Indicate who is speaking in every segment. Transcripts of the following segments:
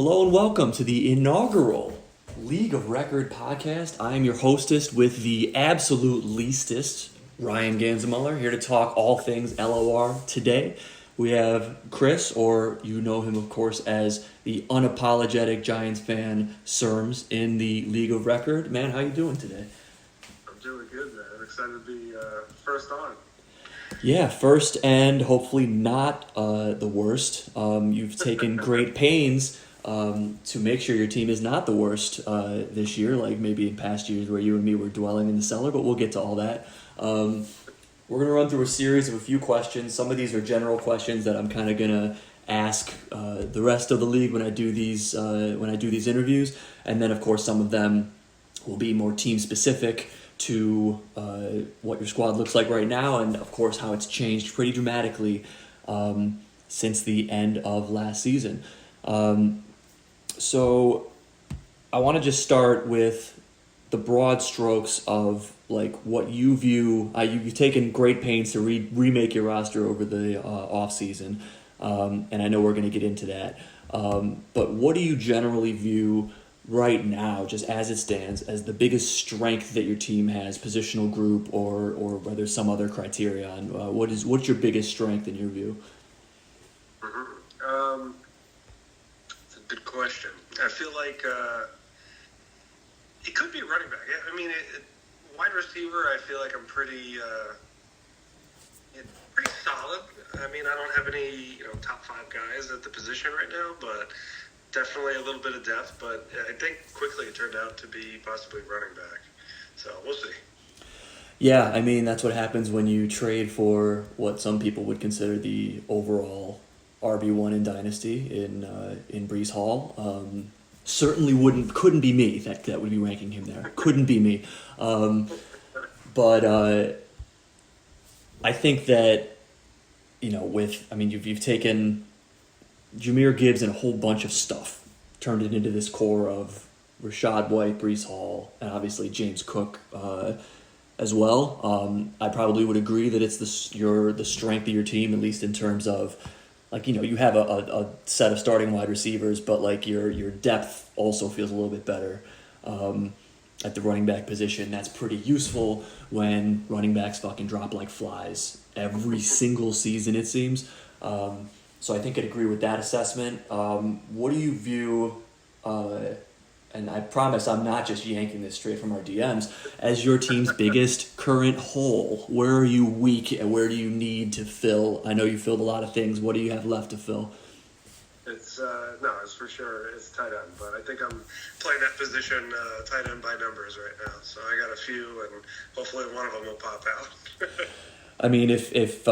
Speaker 1: Hello and welcome to the inaugural League of Record podcast. I am your hostess with the absolute leastest, Ryan Gansemuller, here to talk all things LOR today. We have Chris, or you know him of course as the unapologetic Giants fan, Cermz, in the League of Record. Man, how you doing today?
Speaker 2: I'm doing good, man. I'm excited to be first on.
Speaker 1: Yeah, first and hopefully not the worst. You've taken great pains to make sure your team is not the worst this year, like maybe in past years where you and me were dwelling in the cellar, but we'll get to all that. We're going to run through a series of a few questions. Some of these are general questions that I'm kind of going to ask the rest of the league when I do these interviews, and then of course some of them will be more team specific to what your squad looks like right now, and of course how it's changed pretty dramatically since the end of last season. So I want to just start with the broad strokes of like what you view. You've taken great pains to remake your roster over the off season, and I know we're going to get into that. But what do you generally view right now, just as it stands, as the biggest strength that your team has, positional group, or whether some other criteria on what's your biggest strength in your view?
Speaker 2: It's a good question. I feel like it could be running back. I mean, wide receiver, I feel like I'm pretty solid. I mean, I don't have any top five guys at the position right now, but definitely a little bit of depth. But I think quickly it turned out to be possibly running back. So we'll see.
Speaker 1: Yeah, I mean, that's what happens when you trade for what some people would consider the overall RB1 in Dynasty in Breece Hall. Certainly couldn't be me that would be ranking him there. Couldn't be me. But I think that, you've taken Jahmyr Gibbs and a whole bunch of stuff, turned it into this core of Rachaad White, Breece Hall, and obviously James Cook as well. I probably would agree that it's the strength of your team, at least in terms of, you have a set of starting wide receivers, but like your depth also feels a little bit better at the running back position. That's pretty useful when running backs fucking drop like flies every single season, it seems. So I think I'd agree with that assessment. What do you view, and I promise I'm not just yanking this straight from our DMs, as your team's biggest current hole? Where are you weak and where do you need to fill? I know you filled a lot of things. What do you have left to fill?
Speaker 2: It's for sure it's tight end, but I think I'm playing that position tight end by numbers right now. So I got a few, and hopefully one of them will pop out.
Speaker 1: I mean, if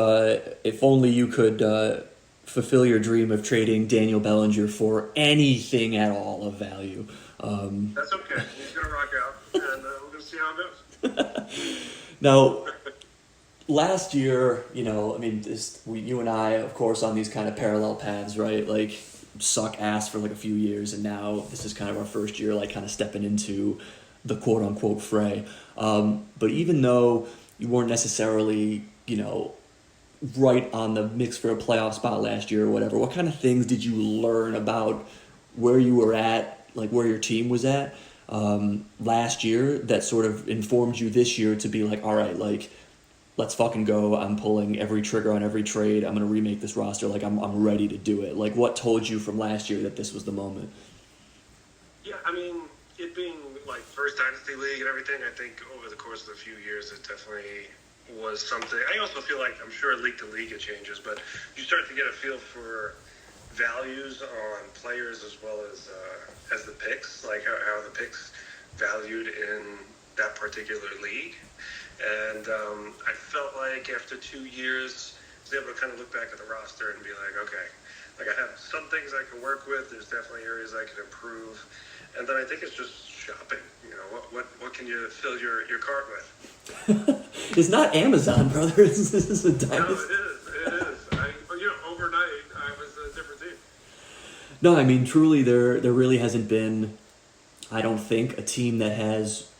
Speaker 1: only you could fulfill your dream of trading Daniel Bellinger for anything at all of value.
Speaker 2: That's okay. He's gonna rock out, and we're gonna see how it goes.
Speaker 1: Now, last year, you and I, of course, on these kind of parallel paths, right? Like, suck ass for like a few years, and now this is kind of our first year, like kind of stepping into the quote unquote fray. But even though you weren't necessarily, right on the mix for a playoff spot last year or whatever, what kind of things did you learn about where you were at, like where your team was at last year, that sort of informed you this year to be like, all right, like, let's fucking go. I'm pulling every trigger on every trade. I'm going to remake this roster. Like, I'm ready to do it. Like, what told you from last year that this was the moment?
Speaker 2: Yeah, I mean, it being like first Dynasty League and everything, I think over the course of a few years, it definitely was something. I also feel like, I'm sure league to league it changes, but you start to get a feel for values on players as well as the picks, like how the picks valued in that particular league. And I felt like after 2 years, I was able to kind of look back at the roster and be like, okay, like I have some things I can work with. There's definitely areas I can improve. And then I think it's just shopping. What can you fill your cart with?
Speaker 1: It's not Amazon, brother. This is a dynasty.
Speaker 2: No, it is. Overnight, I was a different team.
Speaker 1: No, I mean, truly, there really hasn't been, I don't think, a team that has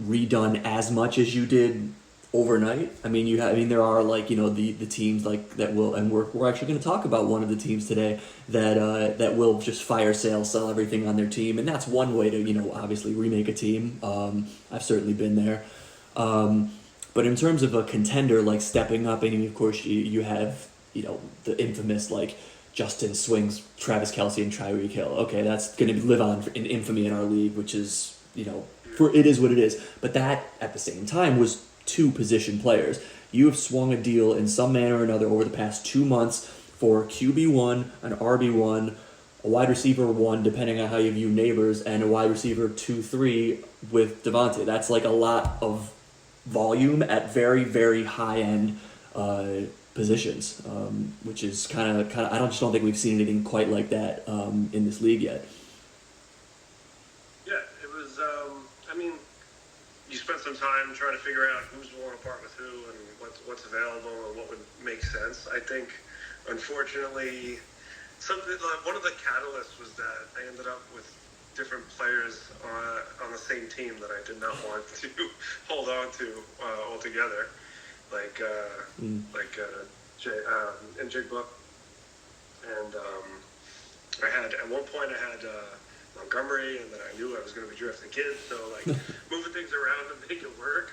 Speaker 1: redone as much as you did overnight. I mean, there are like the teams like that will, and we're actually going to talk about one of the teams today that will just fire sale, sell everything on their team, and that's one way to obviously remake a team. I've certainly been there. But in terms of a contender like stepping up, and of course you have the infamous like Justin swings Travis Kelce and Tyreek Hill. Okay, that's going to live on in infamy in our league, which is for it is what it is. But that at the same time was two position players. You have swung a deal in some manner or another over the past 2 months for QB1, an RB1, a wide receiver 1, depending on how you view Neighbors, and a wide receiver 2-3 with Devontae. That's like a lot of volume at very, very high end positions, which is kind of. I just don't think we've seen anything quite like that in this league yet.
Speaker 2: Yeah, it was. I mean, you spent some time trying to figure out who's willing to part with who and what's available and what would make sense. I think, unfortunately, one of the catalysts was that I ended up with different players on the same team that I did not want to hold on to altogether, like Jigba, and I had at one point I had Montgomery, and then I knew I was going to be drafting kids, so like moving things around to make it work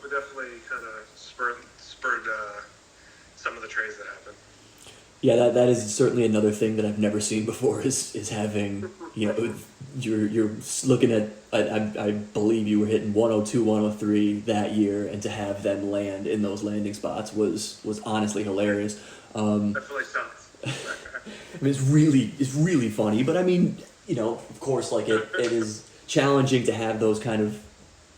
Speaker 2: would definitely kind of spurred some of the trades that happened.
Speaker 1: Yeah, that is certainly another thing that I've never seen before is having, you're looking at, I believe you were hitting 102, 103 that year, and to have them land in those landing spots was honestly hilarious.
Speaker 2: Definitely sucks.
Speaker 1: I mean, it's really funny, but I mean, of course, like it is challenging to have those kind of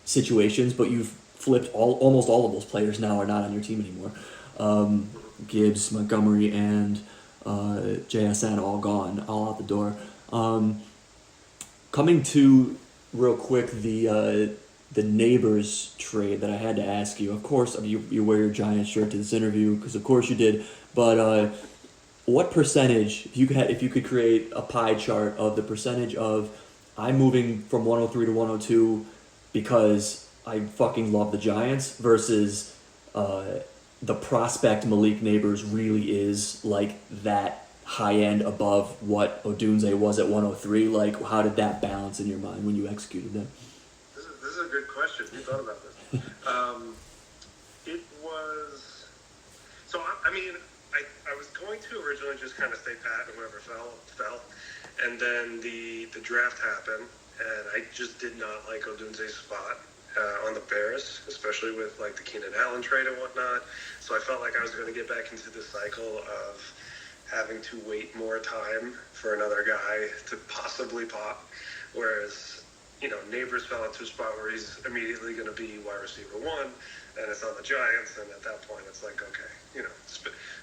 Speaker 1: situations, but you've flipped almost all of those players now are not on your team anymore. Gibbs, Montgomery, and JSN all gone, all out the door. Coming to real quick the Neighbors trade that I had to ask you. Of course, you wear your Giants shirt to this interview because of course you did. But what percentage, if you could create a pie chart of the percentage of I'm moving from 103 to 102 because I fucking love the Giants versus the prospect Malik Neighbors really is like that high end above what Odunze was at 103. Like, how did that balance in your mind when you executed that?
Speaker 2: This is a good question. You thought about this. It was so. I mean, I was going to originally just kind of stay pat and whoever fell, and then the draft happened, and I just did not like Odunze's spot on the Bears, especially with like the Keenan Allen trade and whatnot. So I felt like I was going to get back into the cycle of having to wait more time for another guy to possibly pop. Whereas, Neighbors fell into a spot where he's immediately going to be wide receiver 1, and it's on the Giants. And at that point, it's like, okay,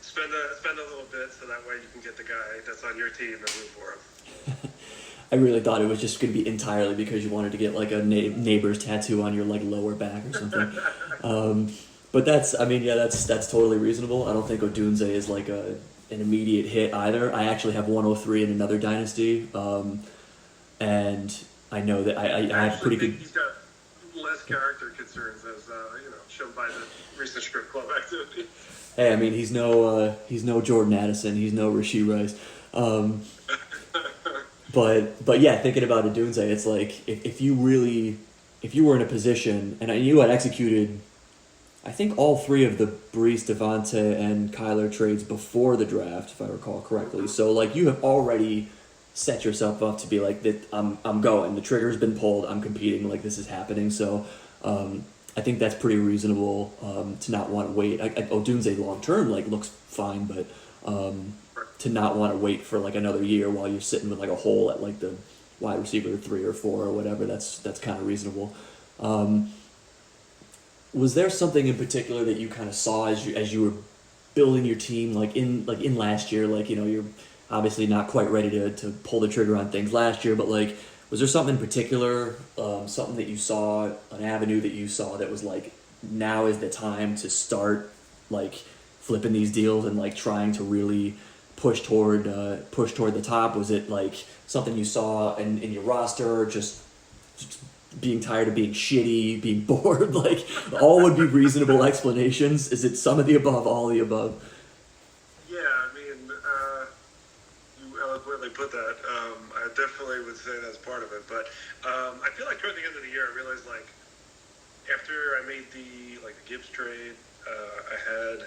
Speaker 2: spend a little bit so that way you can get the guy that's on your team and root for him.
Speaker 1: I really thought it was just going to be entirely because you wanted to get like a Neighbors tattoo on your like lower back or something. But that's totally reasonable. I don't think Odunze is like an immediate hit either. I actually have 103 in another dynasty, and I know that I have pretty good.
Speaker 2: He's got less character concerns as shown by the recent strip club activity.
Speaker 1: Hey, I mean he's no Jordan Addison, he's no Rashee Rice. But yeah, thinking about Odunze, it's like if you were in a position, and you had executed, I think all 3 of the Brees, Devontae, and Kyler trades before the draft, if I recall correctly. So like you have already set yourself up to be like that. I'm going. The trigger's been pulled. I'm competing. Like this is happening. So I think that's pretty reasonable to not want to wait. Odunze long term like looks fine, but. To not want to wait for like another year while you're sitting with like a hole at like the wide receiver 3 or 4 or whatever, that's kind of reasonable. Was there something in particular that you kind of saw as you were building your team, like in last year, like you're obviously not quite ready to pull the trigger on things last year, but like was there something in particular, something that you saw, an avenue that you saw that was like now is the time to start like flipping these deals and like trying to really push toward the top? Was it like something you saw in your roster, or just being tired of being shitty, being bored, like all would be reasonable explanations. Is it some of the above, all of the above?
Speaker 2: Yeah, I mean, you eloquently put that. I definitely would say that's part of it. But I feel like toward the end of the year, I realized like after I made the Gibbs trade, I had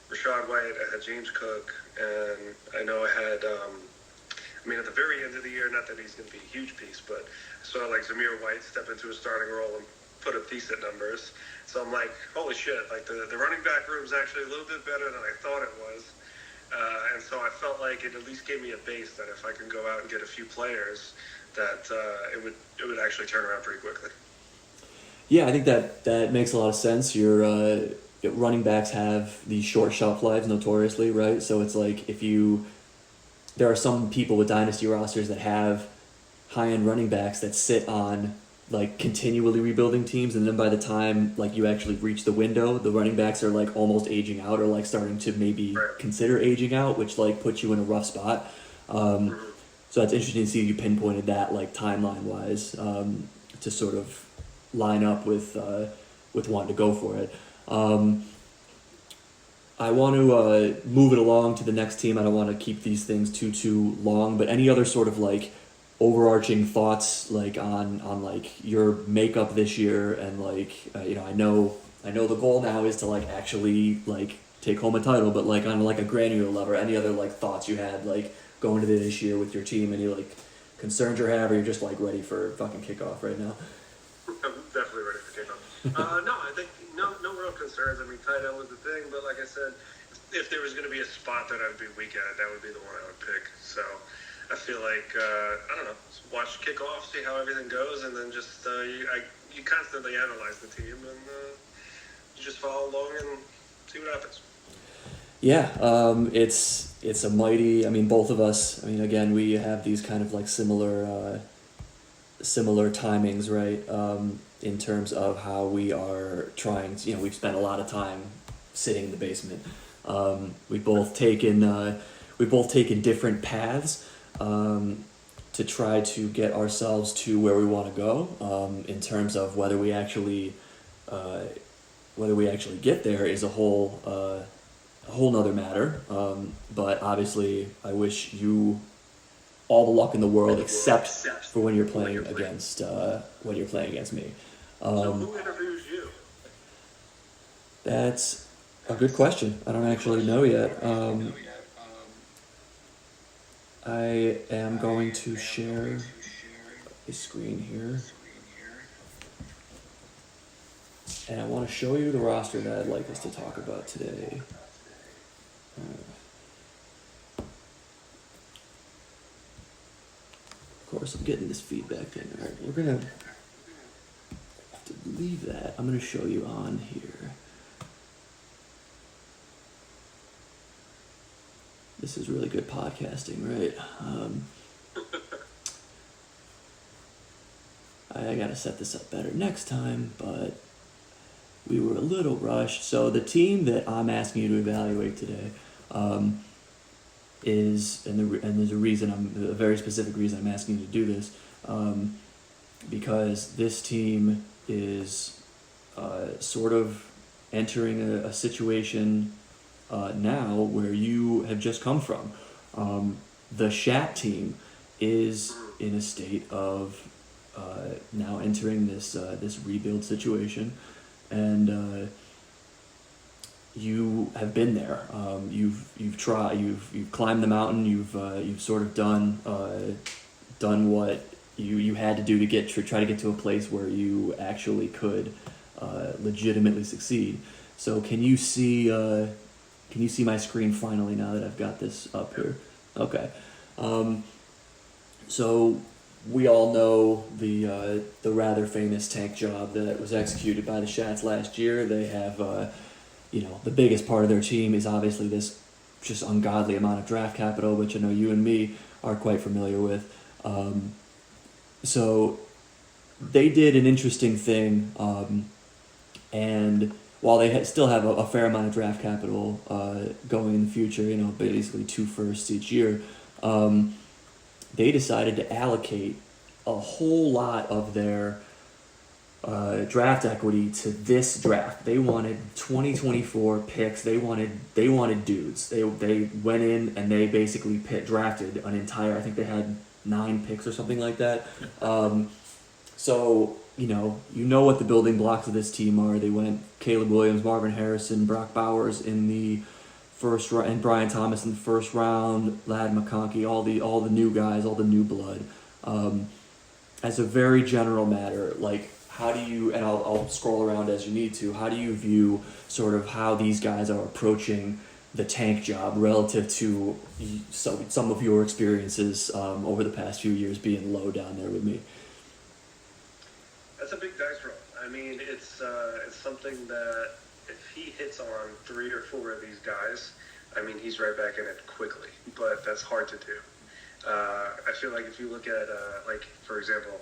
Speaker 2: Rachaad White, I had James Cook, and I know I had. I mean, at the very end of the year, not that he's going to be a huge piece, but I saw like Zamir White step into a starting role and put up decent numbers. So I'm like, holy shit! Like the running back room is actually a little bit better than I thought it was. And so I felt like it at least gave me a base that if I can go out and get a few players, that it would actually turn around pretty quickly.
Speaker 1: Yeah, I think that makes a lot of sense. Your running backs have these short shelf lives notoriously, right? So it's like there are some people with dynasty rosters that have high-end running backs that sit on like continually rebuilding teams, and then by the time like you actually reach the window, the running backs are like almost aging out or like starting to maybe consider aging out, which like puts you in a rough spot. So that's interesting to see you pinpointed that like timeline wise to sort of line up with wanting to go for it. I want to move it along to the next team. I don't want to keep these things too long, but any other sort of like overarching thoughts like on like your makeup this year and like I know the goal now is to like actually like take home a title, but like on like a granular level, any other like thoughts you had like going into this year with your team, any like concerns you have, or you're just like ready for fucking kickoff right now?
Speaker 2: I'm definitely ready for kickoff. No, I think no real concerns. I mean, tight end was the thing, but like I said, if there was going to be a spot that I'd be weak at, that would be the one I would pick. So I feel like I don't know, just watch kickoff, see how everything goes, and then just you constantly analyze the team and you just follow along and see what happens.
Speaker 1: Yeah, it's a mighty. I mean, both of us. I mean, again, we have these kind of like similar timings, right? In terms of how we are trying to, we've spent a lot of time sitting in the basement. We've both taken different paths to try to get ourselves to where we want to go. In terms of whether we actually get there is a whole nother matter. But obviously, I wish you all the luck in the world, except for when you're playing against me.
Speaker 2: So who interviews you?
Speaker 1: That's a good question. I don't actually know yet. I am going to share a screen here, and I want to show you the roster that I'd like us to talk about today. Of course, I'm getting this feedback in. All right, we're gonna have to leave that. I'm gonna show you on here. This is really good podcasting, right? I gotta set this up better next time, but we were a little rushed. So the team that I'm asking you to evaluate today is, and there's a very specific reason I'm asking you to do this, because this team is sort of entering a situation now where you have just come from. The Shatt team is in a state of now entering this rebuild situation, and you have been there. You've tried. You've climbed the mountain. You've sort of done what you had to do to try to get to a place where you actually could legitimately succeed. So can you see my screen finally now that I've got this up here? Okay. So we all know the rather famous tank job that was executed by the Shatts last year. They have the biggest part of their team is obviously this just ungodly amount of draft capital, which I know you and me are quite familiar with. So they did an interesting thing, and while they still have a fair amount of draft capital going in the future, basically 2 firsts each year, they decided to allocate a whole lot of their draft equity to this draft. They wanted 2024 picks. They wanted dudes. They went in and they basically drafted an entire. I think they had 9 picks or something like that. So you know what the building blocks of this team are. They went Caleb Williams, Marvin Harrison, Brock Bowers in the first round, and Brian Thomas in the first round. Ladd McConkey, all the new guys, all the new blood. As a very general matter, like, how do you, and I'll scroll around as you need to, how do you view sort of how these guys are approaching the tank job relative to some of your experiences over the past few years being low down there with me?
Speaker 2: That's a big dice roll. I mean, it's something that if he hits on 3 or 4 of these guys, I mean, he's right back in it quickly, but that's hard to do. I feel like if you look at, like, for example,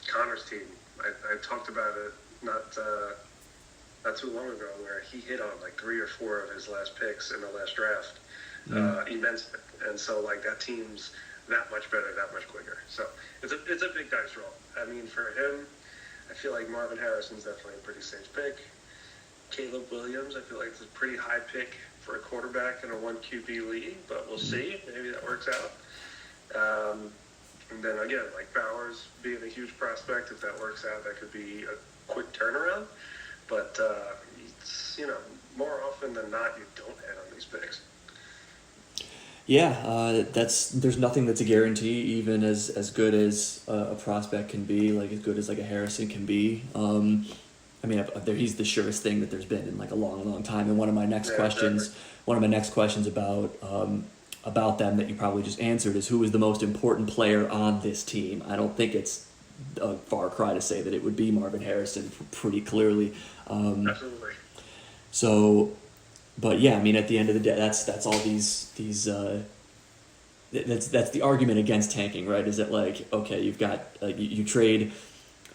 Speaker 2: Connor's team, I talked about it not too long ago, where he hit on like 3 or 4 of his last picks in the last draft, immensely, and so like that team's that much better, that much quicker. So it's a big dice roll. I mean, for him, I feel like Marvin Harrison's definitely a pretty safe pick. Caleb Williams, I feel like it's a pretty high pick for a quarterback in a 1 QB league, but we'll see. Maybe that works out. And then again, like Bowers being a huge prospect, if that works out, that could be a quick turnaround. But it's, more often than not, you don't hit on these picks.
Speaker 1: Yeah, there's nothing that's a guarantee, even as good as a prospect can be, like as good as like a Harrison can be. I mean, he's the surest thing that there's been in like a long, long time. And one of my next questions about them that you probably just answered is, who is the most important player on this team? I don't think it's a far cry to say that it would be Marvin Harrison pretty clearly.
Speaker 2: Absolutely.
Speaker 1: So, but yeah, I mean, at the end of the day, that's all these that's the argument against tanking, right? Is that like, okay, you've got you trade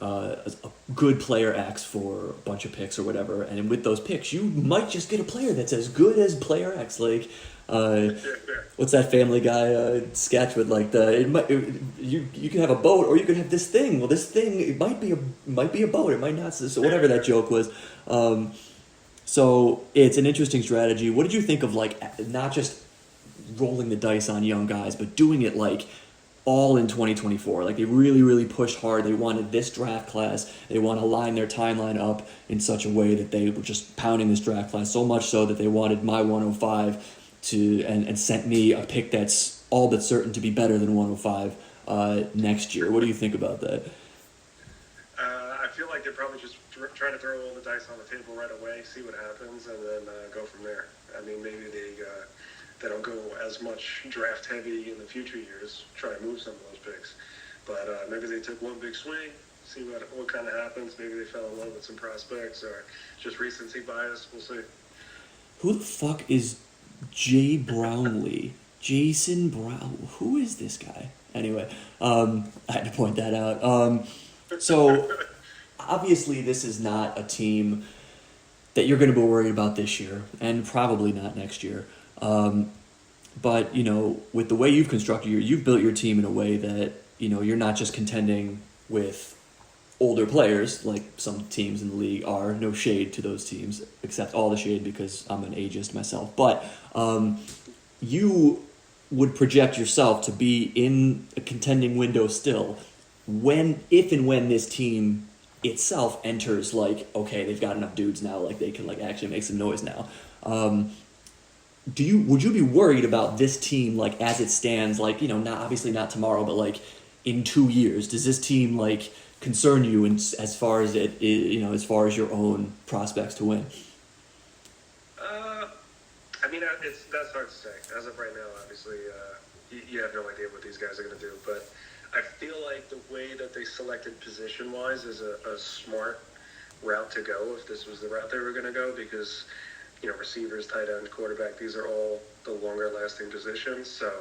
Speaker 1: a good player X for a bunch of picks or whatever, and with those picks, you might just get a player that's as good as player X, like. What's that Family Guy sketch with like you can have a boat or you can have this thing. Well, this thing it might be a boat. It might not. So whatever that joke was. So it's an interesting strategy. What did you think of like not just rolling the dice on young guys, but doing it like all in 2024? Like they really, really pushed hard. They wanted this draft class. They want to line their timeline up in such a way that they were just pounding this draft class so much so that they wanted my 105 and sent me a pick that's all but certain to be better than 105 next year. What do you think about that?
Speaker 2: I feel like they're probably just trying to throw all the dice on the table right away, see what happens, and then go from there. I mean, maybe they don't go as much draft heavy in the future years, try to move some of those picks. But maybe they took one big swing, see what kind of happens. Maybe they fell in love with some prospects or just recency bias. We'll see.
Speaker 1: Who the fuck is Jay Brownlee? Jason Brown? Who is this guy? Anyway, I had to point that out. So, obviously, this is not a team that you're going to be worried about this year, and probably not next year. But, with the way you've constructed you've built your team in a way that, you're not just contending with older players like some teams in the league are. No shade to those teams, except all the shade because I'm an ageist myself. But you would project yourself to be in a contending window still if and when this team itself enters like, okay, they've got enough dudes now, like they can like actually make some noise now. Would you be worried about this team like as it stands, like, not obviously not tomorrow, but like in 2 years? Does this team like concern you as far as as far as your own prospects to win?
Speaker 2: I mean, that's hard to say. As of right now, obviously, you have no idea what these guys are going to do. But I feel like the way that they selected position-wise is a smart route to go if this was the route they were going to go, because, receivers, tight end, quarterback, these are all the longer-lasting positions. So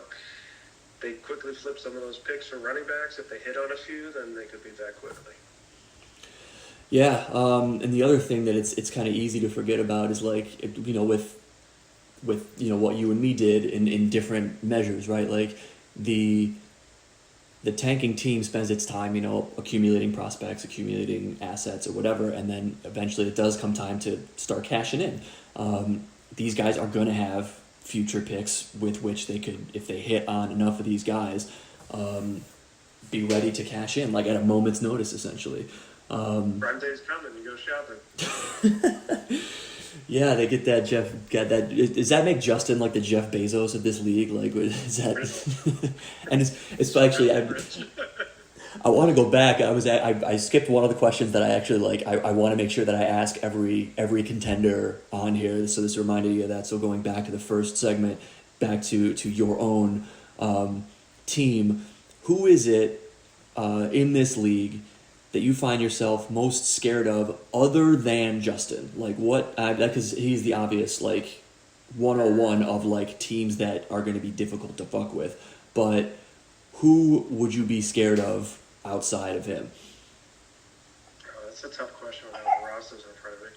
Speaker 2: they quickly flip some of those picks for running backs. If they hit on a few, then they could be back quickly.
Speaker 1: Yeah, and the other thing that it's kind of easy to forget about is like, with what you and me did in different measures, right? Like the the tanking team spends its time, accumulating prospects, accumulating assets or whatever, and then eventually it does come time to start cashing in. These guys are going to have future picks with which they could, if they hit on enough of these guys, be ready to cash in, like at a moment's notice, essentially.
Speaker 2: Prime day's coming. You go shopping.
Speaker 1: Yeah, they get that does that make Justin like the Jeff Bezos of this league? Like, is that? And it's actually I want to go back. I skipped one of the questions that I actually like. I want to make sure that I ask every contender on here. So this reminded you of that. So going back to the first segment, back to your own team, who is it in this league that you find yourself most scared of other than Justin? Like what, because he's the obvious, like, 101 of, like, teams that are going to be difficult to fuck with. But who would you be scared of outside of him?
Speaker 2: Oh, that's a tough question when I have the rosters in front of me.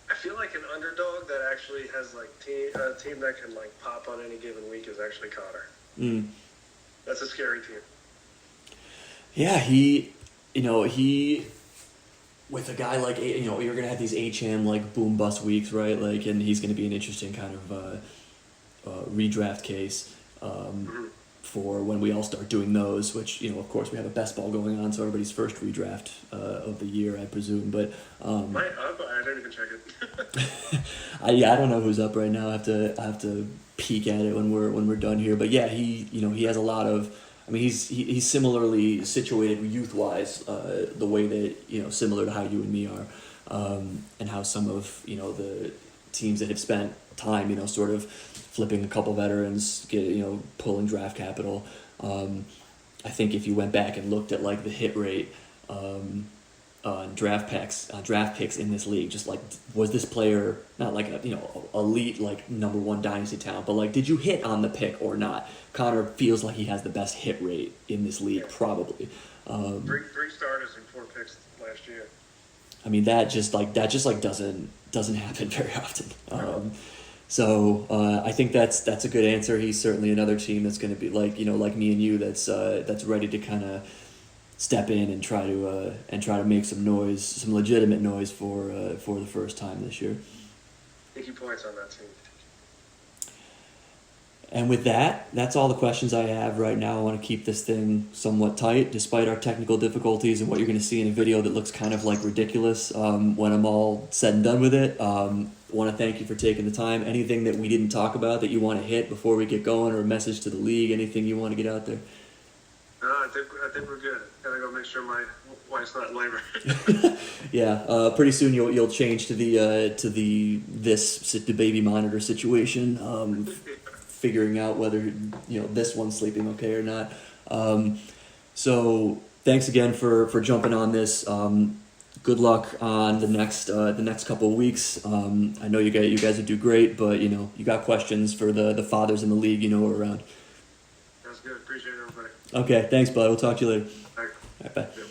Speaker 2: I feel like an underdog that actually has like a team that can like pop on any given week is actually Connor. That's a scary team.
Speaker 1: Yeah, he with a guy like you're gonna have these HM like boom bust weeks, right? Like, and he's gonna be an interesting kind of redraft case for when we all start doing those. Which of course we have a best ball going on, so everybody's first redraft of the year, I presume. But
Speaker 2: I didn't even check it.
Speaker 1: I don't know who's up right now. I have to peek at it when we're done here. But yeah, he has a lot of. I mean, he's similarly situated youth wise, the way that similar to how you and me are, and how some of the teams that have spent time sort of flipping a couple veterans, pulling draft capital. I think if you went back and looked at like the hit rate on draft picks in this league, just like, was this player not like a elite like number one dynasty talent, but like, did you hit on the pick or not? Connor feels like he has the best hit rate in this league, probably.
Speaker 2: Three starters and 4 picks last year.
Speaker 1: I mean, that just doesn't happen very often. So I think that's a good answer. He's certainly another team that's going to be like like me and you, that's ready to kind of step in and try to make some noise, some legitimate noise for the first time this year.
Speaker 2: 80 points on that team.
Speaker 1: And with that, that's all the questions I have right now. I want to keep this thing somewhat tight, despite our technical difficulties and what you're going to see in a video that looks kind of like ridiculous when I'm all said and done with it. I want to thank you for taking the time. Anything that we didn't talk about that you want to hit before we get going, or a message to the league, anything you want to get out there?
Speaker 2: I think we're good. Gotta go make sure my wife's not in labor.
Speaker 1: Yeah, pretty soon you'll change to the baby monitor situation. Figuring out whether this one's sleeping okay or not. So thanks again for jumping on this. Good luck on the next couple of weeks. I know you guys will do great, but you got questions for the fathers in the league. We're around.
Speaker 2: That's good. Appreciate it, everybody.
Speaker 1: Okay, thanks, bud. We'll talk to you later.
Speaker 2: Thanks.
Speaker 1: All right, bye.
Speaker 2: Yeah.